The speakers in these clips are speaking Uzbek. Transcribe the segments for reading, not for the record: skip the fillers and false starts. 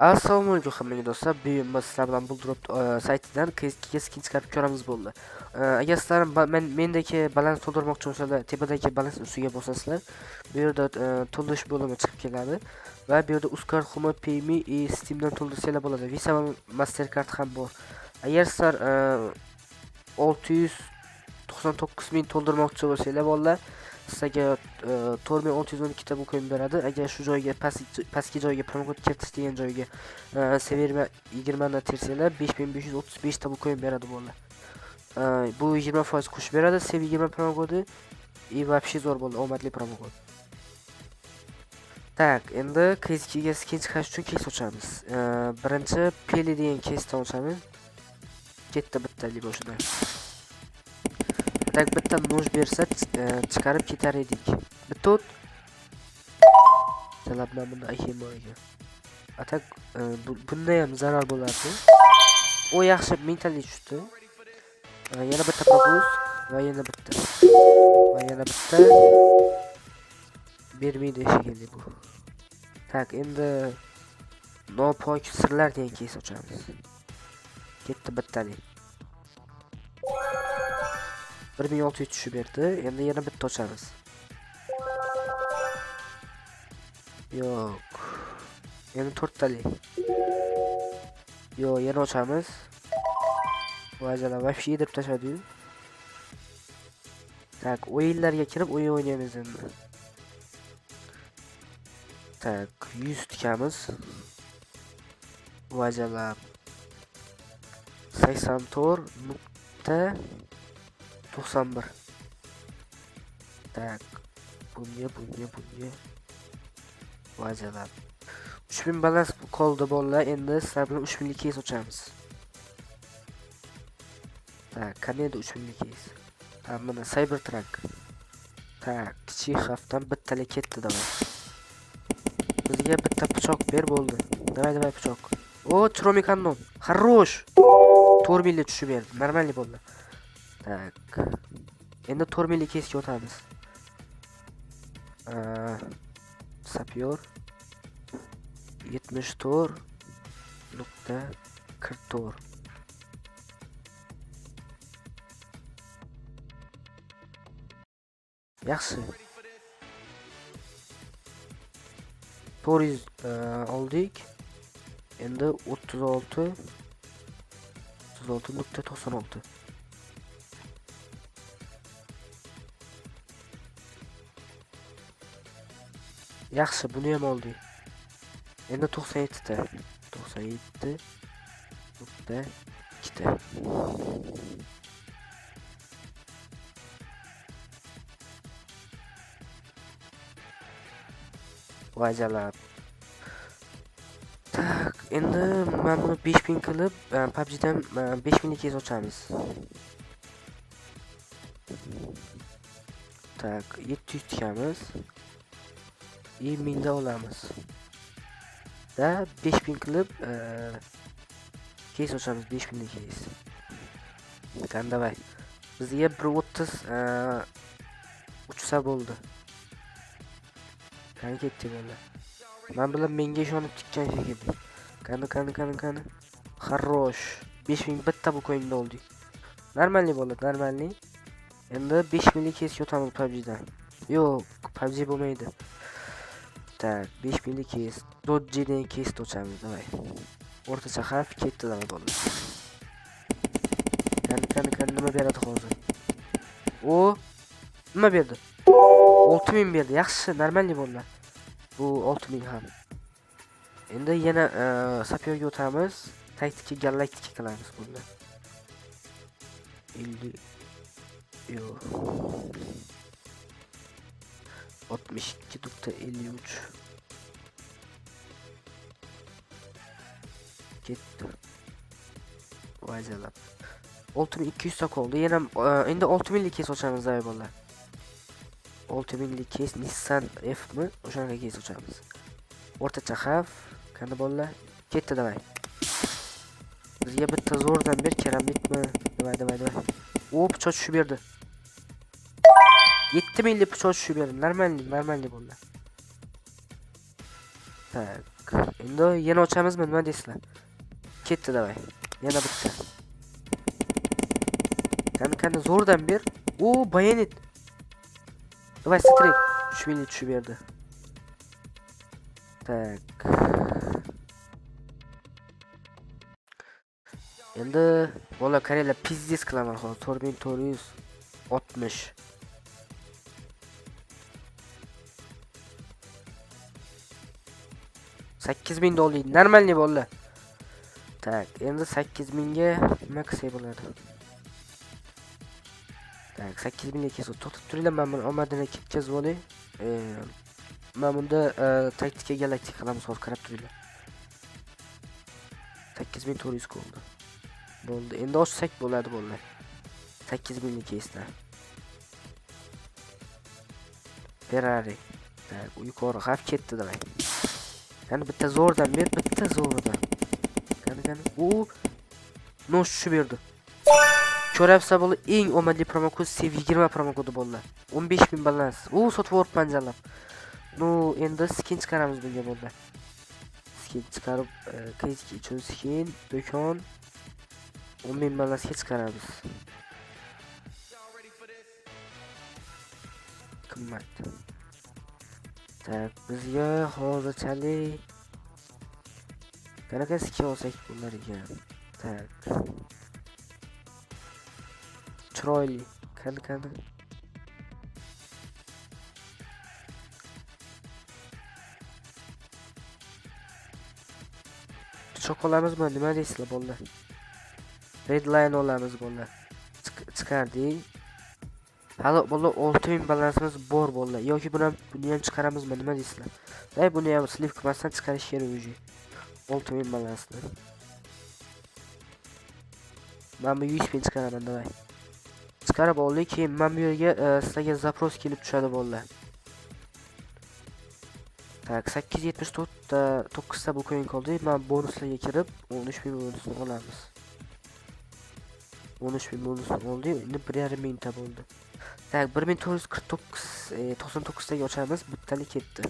Assalomu alaykum hammaga do'stlar. Bugun biz sizlar bilan Buldrop saytidan qiziqga skin chiqarib ko'ramiz bo'ldi. Agar sizlar mendagi balans to'ldirmoqchi bo'lsalar, tepadagi balans ustiga bosasizlar, bu yerda to'ldirish bo'limi chiqib keladi va bu yerda Uzcard, Home Payme, Steamdan to'ldirsanglar bo'ladi. Visa va Mastercard ham bor. Agar sizlar 699 ming to'ldirmoqchi bo'lsanglar bolalar, sizga 4612 ta bu coin beradi. Agar shu joyga pastki joyga promokod kiritish degan joyga Severma 20 ni tersanglar 5535 ta bu coin beradi bolalar. Bu 20% qo'shib beradi. Sev 20 promokodi и вообще zo'r bo'ldi, omadli promokod. Tak, endi qiziqga skin chiqarish uchun case ochamiz. Birinchi Peli degan case'dan ochamiz. Ketdi bittalik boshida. Tak bitta noj bersa chiqarib ketar edik. Bitta o't. Talabman bunda ayemaga. Atak bunda ham zarar bo'lardi. O yaxshi mentalik tushdi. Yana bitta propus va yana bitta. Va yana bitta. Bermaydi shekilli bu. Tak, endi nopok sirlar degan case ochamiz. Ketdi bittalik. 1600 tushib berdi. Endi yana bitta ochamiz. Yo'q. Yana 4 talik. Yo'q, yana ochamiz. Vajala вообще deb tashadi-yu. Tak, o'yinlarga kirib o'yin o'ynaymiz endi. Tak, 100 tikamiz. Vajala 84.91. Tak, bunga. Vajala 3000 balans qoldi bolalar. Endi sizlar bilan 3000 lik case ochamiz. Tak, qanday 3000 lik case? Ha, mana Cybertruck. Tak, kichik xavfdan bittalik ketdi davay. Bizga bitta pichoq ber bo'ldi. Davay pichoq. O, Tromi kannon. Хорош. 4000 lik tushib berdi. Normalniy bo'ldi. Tak. Endi 4000 lik case'ga o'tamiz. Sapyor 74.44. Yaxshi. 400 oldik. Endi 36.96. Yaxshi, buni ham oldik. Endi 97 ta. 97.2 ta. Vajalab. Tak, endi men buni 5000 qilib, PUBG'dan 5000 lik case ochamiz. Tak, 700 tikamiz. 1000 da olamiz. Da 5000 qilib case ochamiz, 5000 lik case. Qanday? Bizga 130 uchsa bo'ldi. Qani ketdi bolalar. Men bilan menga ishonib tikkan shekilli. Qani. Хорош. 5000 bitta bu coinni oldik. Normalniy bo'ladi, normalniy. Endi 5000 lik case o'tamiz PUBG'dan. Yo'q, PUBG bo'lmaydi. Tak, 5000 lik case. Dodge degan case ochamiz, davay. O'rtacha xavf ketdi davay bolalar. Qani nima beradi hozir? O, nima berdi? 6000 berdi. Yaxshi, normalniy bolalar. Bu 6000 ham. Endi yana sapyorga o'tamiz. Taktika galaktika qilamiz bunda. 50 yo'q. 62.53 ketdi. Vajalab. 6200 ta qoldi. Yana endi 6000 lik case ochamiz davay bolalar. 6000 lik case Nissan F mi? O'shanga case ochamiz. O'rtacha xavf, qani bolalar? Ketdi davay. Bizga bitta zo'rdan ber, keramikmi? Davay. O, pichoq tushib berdi. 7000 lik pichoq tushib berdi. Normalniy bolalar. Tak. Endi yana ochamizmi, nima deysizlar? Ketdi davay. Yana bitta. Qani zo'rdan ber. O, bayonet. Davay strek. 3 minut tushib berdi. Tak. Endi bola Koreyalar pizdes qilaman hozir. 4460. $8000 normalniy bolalar. Tak, endi 8000 ga nima qilsak bo'ladi? Tak, 8000 ga kesib to'xtab turinglar, men buni omadini ketkazib olay. Men bunda taktika galaktik qilamiz, hozir qarab turinglar. 8400 bo'ldi. Bo'ldi. Endi ochsak bo'ladi bolalar. 8000 ga keslar. Ferrari. Tak, u yuqori xavf ketdi davay. Qani bitta zo'rdan ber, bitta zo'rdan. Qani. U nosh tushib berdi. Ko'rabsa bo'li eng omadli promokod Sev20 promokodi bolalar. 15000 balans. U sotib o'rib panjalab. Nu endi skin chiqaramiz bunga bolalar. Skin chiqarib, qaysi uchun skin, do'kon 10000 balansga chiqaramiz. Qimmat. Tak, bizga hozirchalik qanaqa skin olsak bo'lar ekan. Tak. Chiroyli. Qani. Chokolamizmi, nima deysizlar bolalar? Red line olamiz bolalar. Chiqardik. Hali bolalar 6000 balansimiz bor bolalar. Yoki buni ham chiqaramizmi, nima deysizlar? Day buni ham slip qilmasdan chiqarish kerak o'zi. 6000 balansni. Men bu 100 000 chiqaraman davay. Chiqarib oldik, keyin men bu yerga sizlarga zapros kelib tushadi bolalar. Tak, 874 ta 9 ta bu coin qoldi. Men bonuslarga kirib 13000 bonusni olamiz. 13000 bonusni oldi. Endi 1500 ta bo'ldi. Tak, 1449 taga ochamiz. Bittalik ketdi.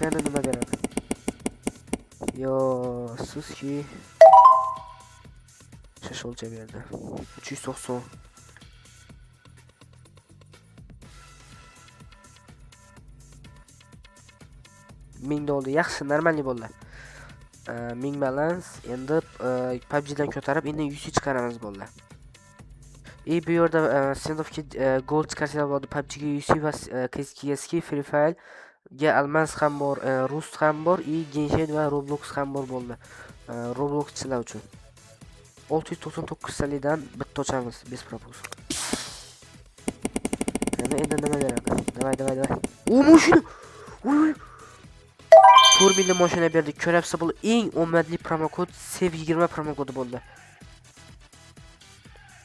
Qani nima beradi? Yo, sizki shasholcha berdi. 390. $1000 yaxshi, normalniy bolalar. 1000 balans, endi PUBG dan ko'tarib, endi 100 chiqaramiz bolalar. Bu yerda sendofga gold chiqarsa bo'ladi, PUBG ga 100 va KSK Free Fire ga almas ham bor, Rust ham bor, Genshin va Roblox ham bor bo'ldi. Robloxchilar uchun 699 salidan bitta ochamiz, bez propus. Endi nima beradi? Davay. O, mashina. Uy. 4000 mashina berdik. Ko'rabsa bu eng omadli promokod Sev20 promokodi bo'ldi.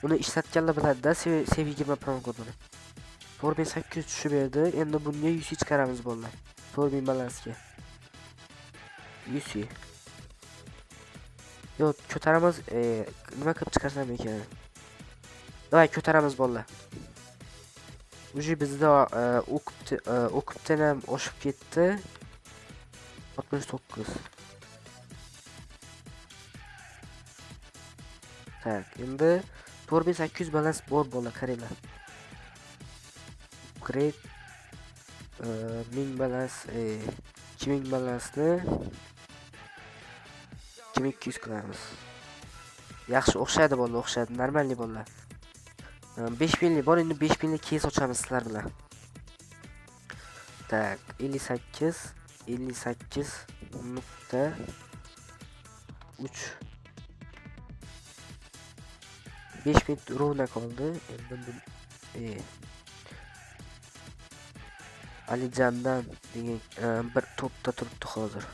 Uni ishlatganlar biladi-da, Sev20 promokodini. 4800 tushib berdi. Endi bunga 100 chiqaramiz bolalar. 4000 balansga. 100. Yo, ko'taramiz, nima qilib chiqarsam ekan? Davay, ko'taramiz bolalar. Uji bizda o'qibdan ham oshib ketdi. 69. Tak, endi 4800 balans bor bola qaranglar. Great 1000 balans, 2000 balansni 2200 qilamiz. Yaxshi o'xshadi bola, o'xshadi, normalniy bola. 5000 bor, endi 5000 kes ochamiz sizlar bilan. Tak, 58.3 5000 rovna qoldi. Endi Alijandan degan bir to'pda turibdi hozir.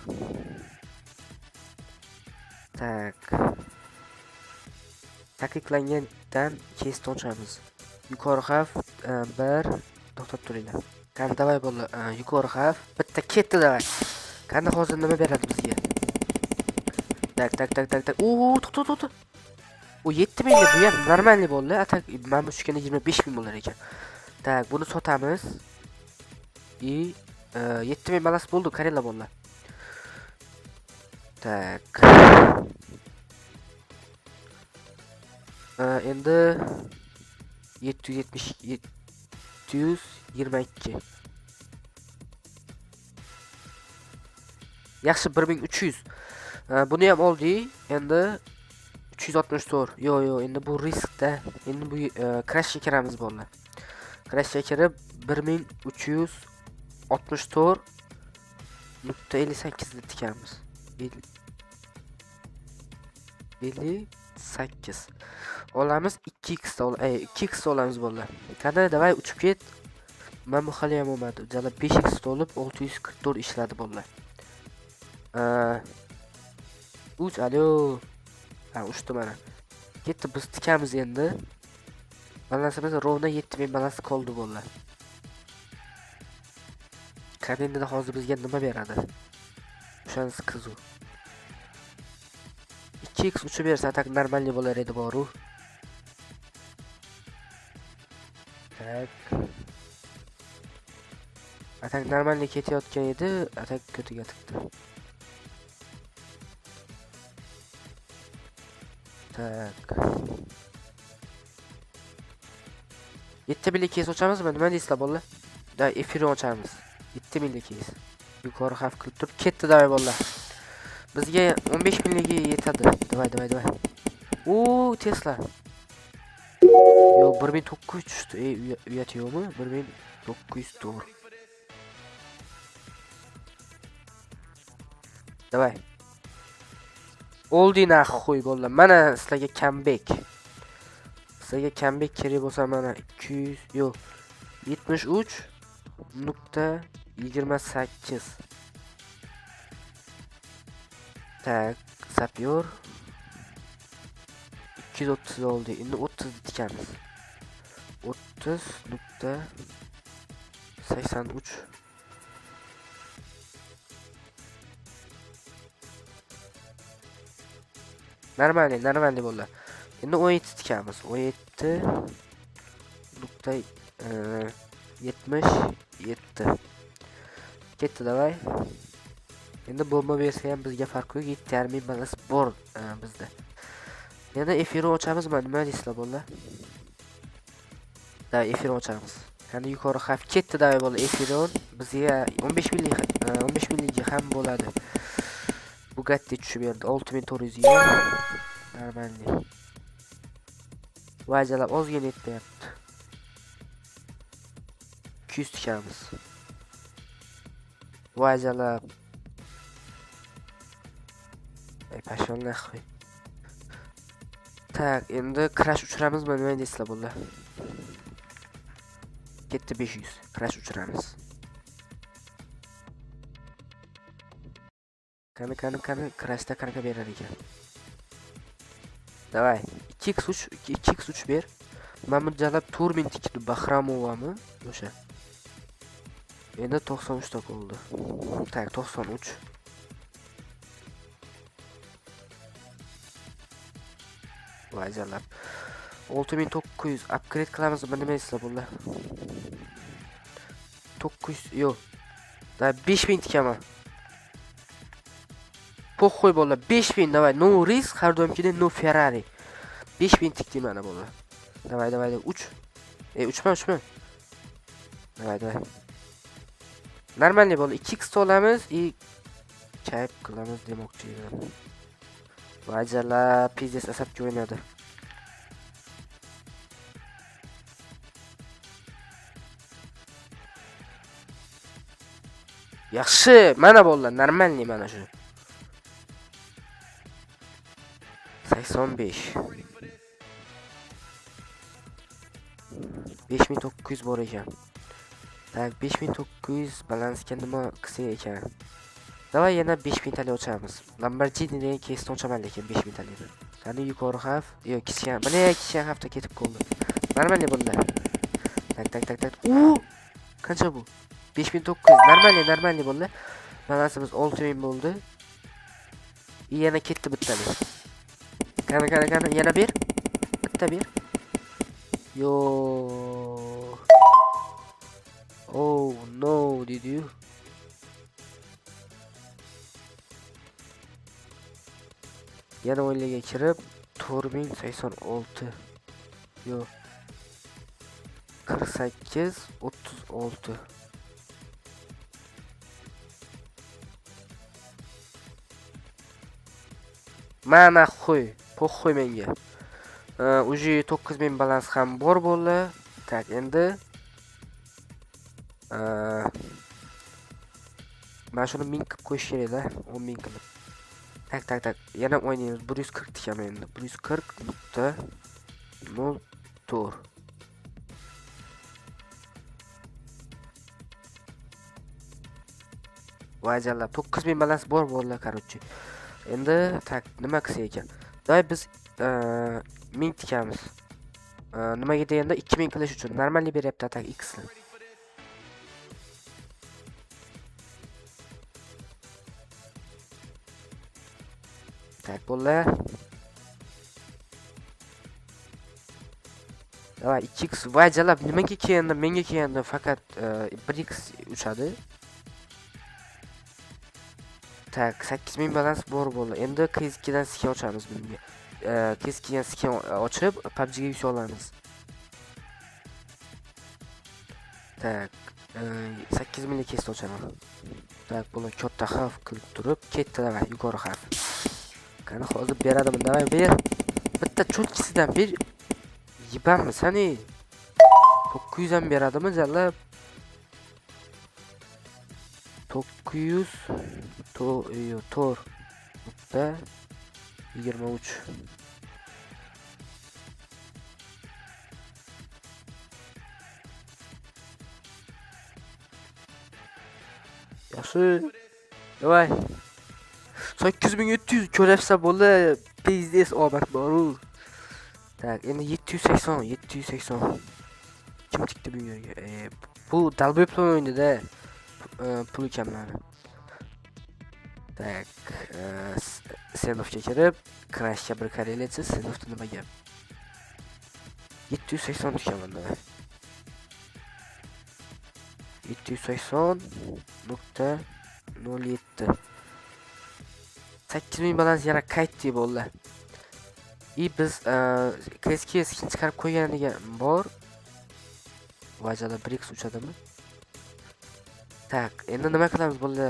Tak. Taqiqlangandan kesni ochamiz. Yuqori xavf 1 to'xtab turinglar. Qani davay bo'la, yuqori xavf bitta ketdi davay. Qani hozir nima beradi bizga? Tak. To'xta. O 7000 bu ham normalniy bo'ldi. Atak men bu tushganda 25000 bo'lar ekan. Tak, buni sotamiz. 7000 balans bo'ldi, qaranglar bolalar. Tak. Endi 722. Yaxshi 1300. Buni ham oldik. Endi 364. Yo'q, endi bu riskda. Endi bu crashga kiramiz bolalar. Crashga kirib 1364.58 ni tikamiz. 58. Olamiz 2x da 2x olamiz bolalar. Qani, davay uchib ket. Men bu hali ham olmadi. Jala 5x olib 644 ishladi bolalar. Uch, alo. Ushtu mana. Ketdi, biz tikamiz endi. Balansimiz rovna 7000 balans qoldi bolalar. Qani endi hozir bizga nima beradi? O'shanisi qiziq. 2x uchib bersa tak normalniy bo'lar edi boru. Tak. Atak normalniy ketayotgan edi, atak ko'tiga tiqdi. Tak. 7000 kes ochamizmi? Nima deysizlar bolalar? Da efir ochamiz. 7000 kes. Yuqori xavf qilib turib ketdi davay bolalar. Bizga 15000 yetadi. Davay. Tesla. Yo 1900 tushdi. Uyat yo'qmi? 1900 to'g'ri. Davay. Oldi naxo'y bolalar. Mana sizlarga comeback. Sizlarga comeback kerak bo'lsa mana 200 yo'q 73.28. Tak, sapyor 230 oldu. Endi 30 tikamiz. 30.83. Normalniy bolalar. Endi 17 tikamiz. 17.77. Ketdi davay. Endi bomba bersa ham bizga farqi yo'q. 7.5 balans bor bizda. Yana efir ochamiz, nima deysizlar bolalar? Da efir ochamiz. Qani yuqori xavf ketdi davay bolalar. Efiron bizga 15 millik ham bo'ladi. Bugatti tushib berdi 6400 ga. Normalniy. Vajalab ozgina yetmayapti. 200 tikamiz. Vajalab. Pashonlar qo'y. Tak, endi crash uchiramizmi, nima deysizlar bolalar? Ketdi 500. Crash uchiramiz. Qani crashda qanaqa berar ekan? Davay, 2x uch ber. Mamudjalab Turmin tikdi Bahramovami? O'sha. Endi 93 ta qoldi. Tak, 93. Vajalab 6900 upgrade qilamizmi, nima deysizlar bolalar? 900 yo'q. Da 5000 tikaman. Po'xo'y bolalar, 5000 davay. No risk, har doimgidek no Ferrari. 5000 tikdim mana bolalar. Davay, uch. Uchma. Davay. Normalniy bolalar, 2x olamiz, chayib qilamiz demoqchi edim. Vajalab pizdes asabga o'ynadi. Yaxshi, mana bolalar, normalniy mana shu. 85. 5900 bor ekan. Tak, 5900 balansga nima qilsa ekan? Davay yana 5000 tali ochamiz. Lamborghini degan kesni ochaman lekin 5000 talini. Qani yuqori xavf, yo'q kichkina. Mana kichkina xavfda ketib qoldi. Normalniy bolalar. Tak. Qancha bu? 5900. Normalniy bolalar. Balansimiz 6000 bo'ldi. Yana ketdi bittali. Qani yana bir. Bitta bir. Yo. Oh no, did you? Yana o'yinlarga kirib 4086 yo'q 4836 mana qo'y po'xo'y menga. Уже 9000 balans ham bor bo'ldi. Tak endi mana shuni 1000 qilib qo'yish kerak-da, 10000 qilib. Tak. Yana o'ynaymiz. 140 tikaman endi. 140.04. Vajalla 9000 balans bor bo'ldi, короче. Endi tak nima qilsak ekan? Davay biz 1000 tikamiz. Nimaga deganda 2000 qilish uchun normalniy beryapti tak X ni. Tak bo'ldi. Davay 2x vajalla nimaga kelganda menga kelganda faqat 1x uchadi. Tak 8000 balans bor bo'ldi. Endi KS2dan skin ochamiz bunga. KS2dan skin ochib PUBG ga yusha olamiz. Tak 8000 lik KS ochaman. Tak buni katta xavf qilib turib ketdi davay yuqori xavf. Qani hozir beradimi? Davay ber. Bitta cho'tkisidan ber. Yibamisan ey. 900 ham beradimi jalla? 900 tor nokta 23. Yaxshi. Davay. 8700 ko'rafsa bo'ldi. Pizdes omad bor-u. Tak, endi 780. Kim tikdi bu yerga? Bu dalbo'yplan o'yindi-da. Pul ekanlari. Tak, Sendofga kirib, Crashga bir qaraylik, Sendofda nima gap? 780 tikaman-da. 780.07. 8000 balans yana qaytdi bo'ldi. Biz KSK skin chiqarib qo'yganiga bor. Vajada 1x uchadimi? Tak, endi nima qilamiz bo'ldi?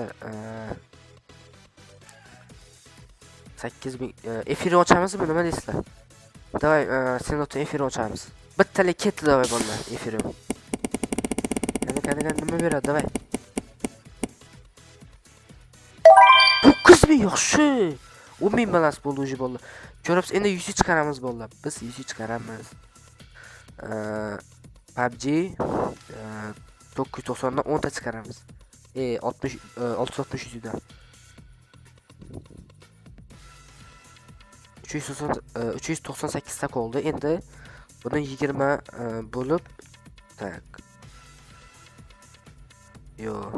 8000 efir ochamizmi, nima deysizlar? Davay, Senotda efir ochamiz. Bittalik ketdi davay bo'ldi efirim. Qani nima beradi davay? 9000 yaxshi. 10000 balans bo'ldi o'zi bo'ldi. Ko'ribsiz, endi 100 chiqaramiz bo'ldi. Biz 100 chiqaramiz. PUBG 990 dan 10 ta chiqaramiz. 60 660 dan 398 ta qoldi. Endi buni 20 bo'lib tak. Yo.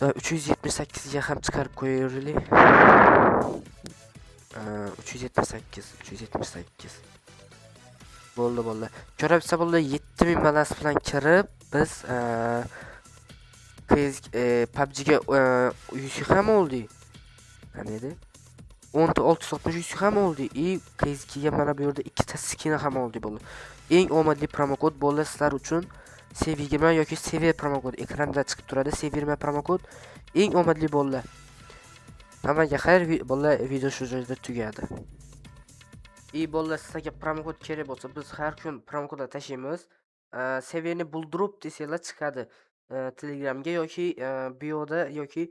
378 ga ham chiqarib qo'yaylik. 378. Bo'ldi. Ko'ribsa bo'ldi 7000 balans bilan kirib biz PUBG ga uyushi ham oldi. Qani edi? 10 ta 660 uyushi ham oldi. KSK ga mana bu yerda 2 ta skin ham oldi bo'ldi. Eng omadli promokod bo'ldi sizlar uchun. Sev20 yoki Sever promokod ekranda chiqib turadi. Sev20 promokod eng omadli bo'ldi. Hammaga xayr, bo'ldi, video shu joyda tugadi. Bo'ldi, sizlarga promokod kerak bo'lsa, biz har kun promokodlar tashlaymiz. Seviyani buldurup desanglar chiqadi. Telegramga yoki bioda yoki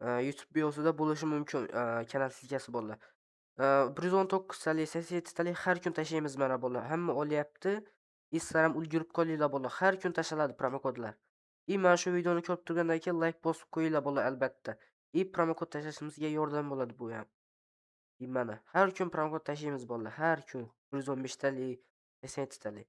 YouTube biosida bo'lishi mumkin. Kanal silkasi bo'ldi. 119 talik, 87 talik har kun tashlaymiz mana bo'ldi. Hamma olyapti. Sizlar ham ulgurib qolinglar bo'ldi. Har kun tashladi promokodlar. Mana shu videoni ko'rib turgandan keyin like bosib qo'yinglar bo'ldi albatta. Promokod tashlashimizga yordam bo'ladi bu ham. Mana har kun promokod tashlaymiz bo'ldi. Har kun 115 talik, 87 talik.